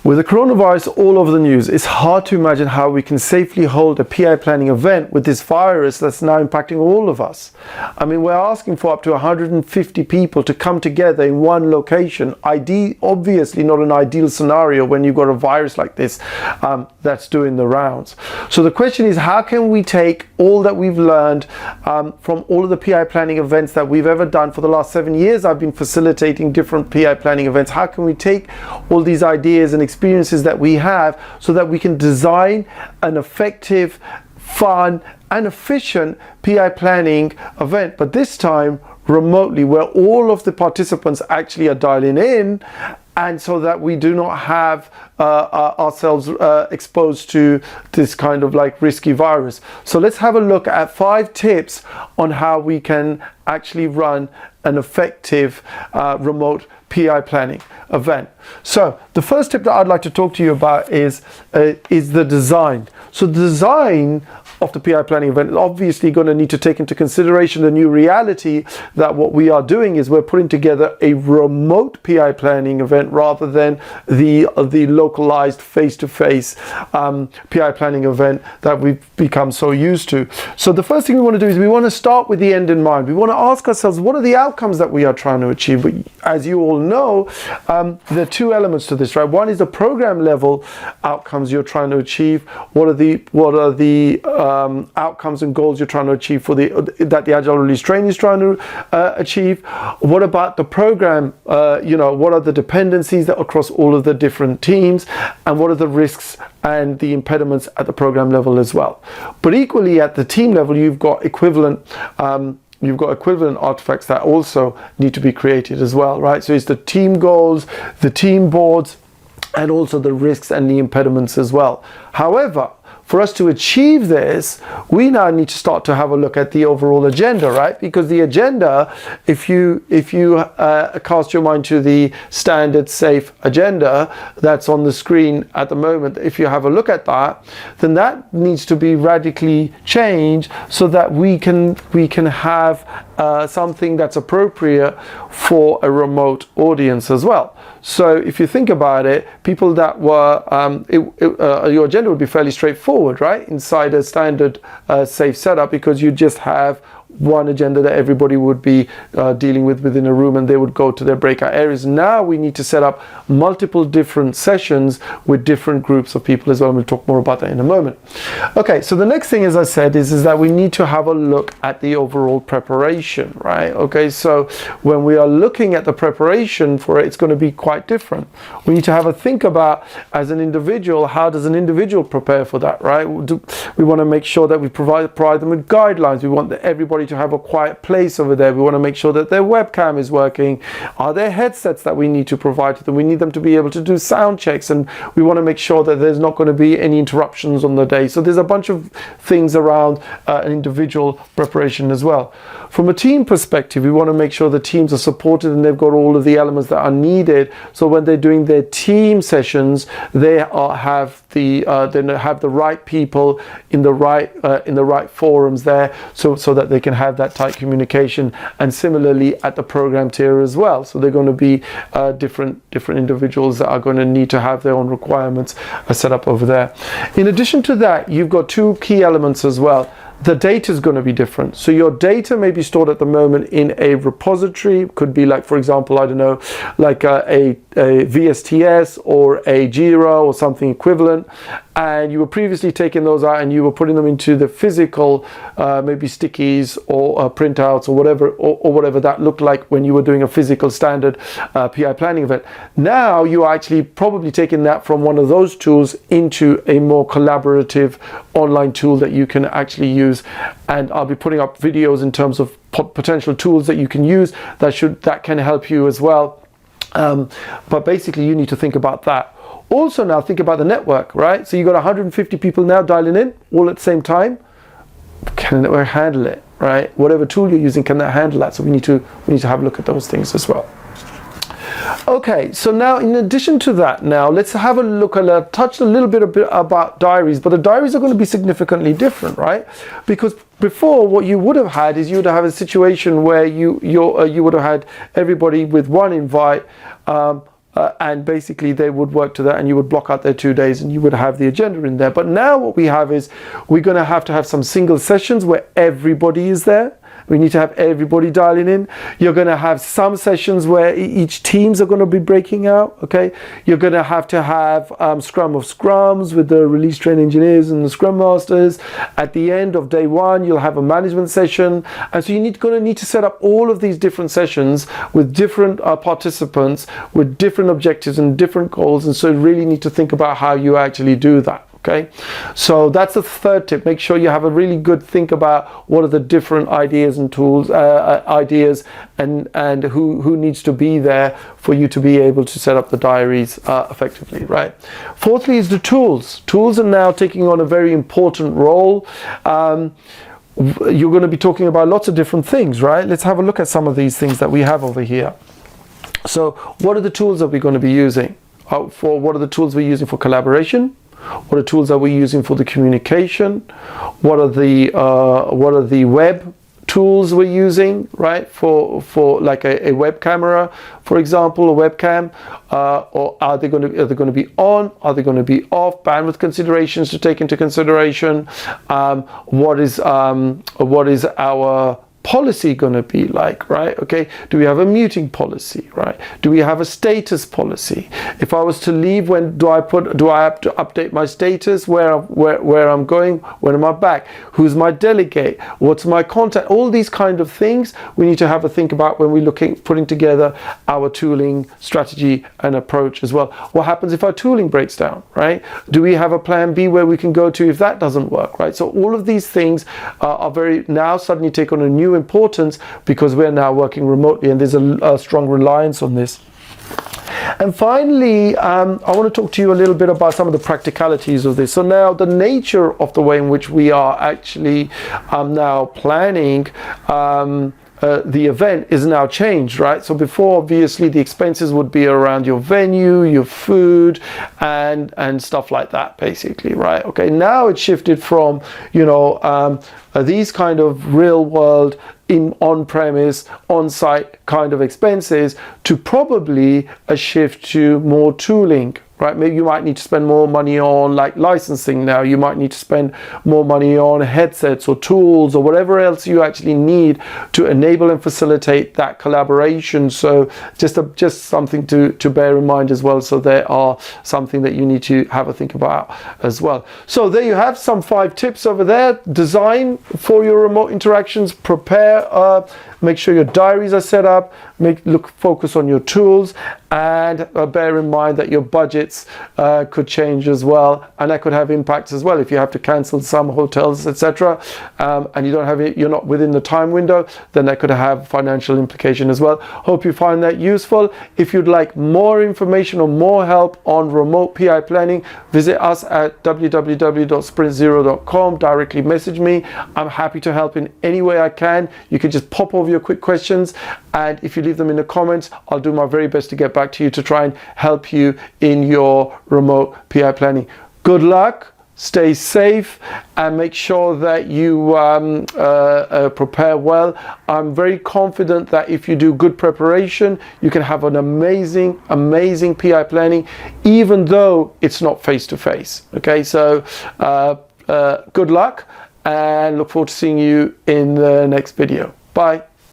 With the coronavirus all over the news, it's hard to imagine how we can safely hold a PI planning event with this virus that's now impacting all of us. I mean, we're asking for up to 150 people to come together in one location. Obviously not an ideal scenario when you've got a virus like this that's doing the rounds. So the question is, how can we take all that we've learned from all of the PI planning events that we've ever done for the last 7 years? I've been facilitating different PI planning events. How can we take all these ideas and experiences that we have so that we can design an effective, fun and efficient PI planning event, but this time remotely, where all of the participants actually are dialing in, and so that we do not have ourselves exposed to this kind of like risky virus. So let's have a look at 5 tips on how we can actually run an effective remote PI planning event. So the first tip that I'd like to talk to you about is the design. So the design of the PI planning event is obviously going to need to take into consideration the new reality that what we are doing is we're putting together a remote PI planning event rather than the localized face-to-face PI planning event that we've become so used to. So the first thing we want to do is we want to start with the end in mind. We want to ask ourselves, what are the outcomes that we are trying to achieve? But as you all know, there are 2 elements to this, right? One is the program level outcomes you're trying to achieve. What are the outcomes and goals you're trying to achieve for that the Agile release train is trying to achieve? What about the program? What are the dependencies that across all of the different teams, and what are the risks and the impediments at the program level as well? But equally at the team level, you've got equivalent artifacts that also need to be created as well, right? So it's the team goals, the team boards, and also the risks and the impediments as well. However, for us to achieve this, we now need to start to have a look at the overall agenda, right? Because the agenda, if you cast your mind to the standard safe agenda that's on the screen at the moment, if you have a look at that, then that needs to be radically changed so that we can have something that's appropriate for a remote audience as well. So if you think about it, people that were, your agenda would be fairly straightforward, right? Inside a standard safe setup, because you just have one agenda that everybody would be dealing with within a room, and they would go to their breakout areas. Now we need to set up multiple different sessions with different groups of people as well. We'll talk more about that in a moment. Okay, so the next thing, as I said, is that we need to have a look at the overall preparation, right? Okay, so when we are looking at the preparation for it, it's going to be quite different. We need to have a think about, as an individual, how does an individual prepare for that, right? We want to make sure that we provide them with guidelines. We want everybody to have a quiet place over there. We want to make sure that their webcam is working. Are there headsets that we need to provide to them? We need them to be able to do sound checks, and we want to make sure that there's not going to be any interruptions on the day. So there's a bunch of things around an individual preparation as well. From a team perspective, we want to make sure the teams are supported and they've got all of the elements that are needed. So when they're doing their team sessions, they have the right people in the right forums there, so that they can have that tight communication. And similarly at the program tier as well. So they're going to be different individuals that are going to need to have their own requirements set up over there. In addition to that, you've got 2 key elements as well. The data is going to be different. So your data may be stored at the moment in a repository. It could be like, for example, I don't know, like a VSTS or a Jira or something equivalent. And you were previously taking those out and you were putting them into the physical, maybe stickies or printouts or whatever that looked like when you were doing a physical standard PI planning event. Now you are actually probably taking that from one of those tools into a more collaborative online tool that you can actually use. And I'll be putting up videos in terms of potential tools that you can use that can help you as well. But basically you need to think about that. Also now think about the network, right? So you've got 150 people now dialing in all at the same time. Can the network handle it, right? Whatever tool you're using, can that handle that? So we need to have a look at those things as well. Okay, so now in addition to that, now let's have a look at touch a little bit about diaries, but the diaries are going to be significantly different, right? Because before, what you would have had is you would have a situation where you would have had everybody with one invite, and basically they would work to that, and you would block out their 2 days and you would have the agenda in there. But now what we have is we're going to have some single sessions where everybody is there. We need to have everybody dialing in. You're going to have some sessions where each teams are going to be breaking out. Okay, you're going to have Scrum of Scrums with the release train engineers and the Scrum Masters. At the end of day one, you'll have a management session, and so you're going to need to set up all of these different sessions with different participants, with different objectives and different goals. And so you really need to think about how you actually do that. Okay, so that's the third tip. Make sure you have a really good think about what are the different ideas and tools, and who needs to be there for you to be able to set up the diaries effectively, right? Fourthly is the tools. Tools are now taking on a very important role. You're going to be talking about lots of different things, right? Let's have a look at some of these things that we have over here. So what are the tools that we're going to be using? What are the tools we're using for collaboration? What are tools that we're using for the communication? What are the web tools we're using, right? For like a web camera, for example, a webcam, or are they going to be on? Are they going to be off? Bandwidth considerations to take into consideration. What is our policy going to be like, right? Okay, do we have a muting policy, right? Do we have a status policy? If I was to leave, do I have to update my status, where I'm going, when am I back, who's my delegate, what's my contact? All these kind of things we need to have a think about when we're putting together our tooling strategy and approach as well. What happens if our tooling breaks down, right? Do we have a plan B where we can go to if that doesn't work, right? So all of these things are now suddenly take on a new importance because we're now working remotely, and there's a strong reliance on this. And finally, I want to talk to you a little bit about some of the practicalities of this. So now the nature of the way in which we are actually now planning the event is now changed, right? So before, obviously, the expenses would be around your venue, your food, and stuff like that, basically, right? Okay, now it's shifted from, these kind of real world on-premise, on-site kind of expenses to probably a shift to more tooling, right? Maybe you might need to spend more money on like licensing now. You might need to spend more money on headsets or tools or whatever else you actually need to enable and facilitate that collaboration. So just something to bear in mind as well. So there are something that you need to have a think about as well. So there you have some 5 tips over there. Design for your remote interactions, prepare, make sure your diaries are set up, focus on your tools, and bear in mind that your budgets could change as well, and that could have impacts as well if you have to cancel some hotels, etc., and you're not within the time window, then that could have financial implication as well. Hope you find that useful. If you'd like more information or more help on remote PI planning, visit us at www.sprintzero.com. directly message me. I'm happy to help in any way I can. You can just pop over your quick questions, and if you leave them in the comments, I'll do my very best to get back to you to try and help you in your remote PI planning. Good luck, stay safe, and make sure that you prepare well. I'm very confident that if you do good preparation, you can have an amazing PI planning, even though it's not face-to-face. Okay, so good luck, and look forward to seeing you in the next video. Bye.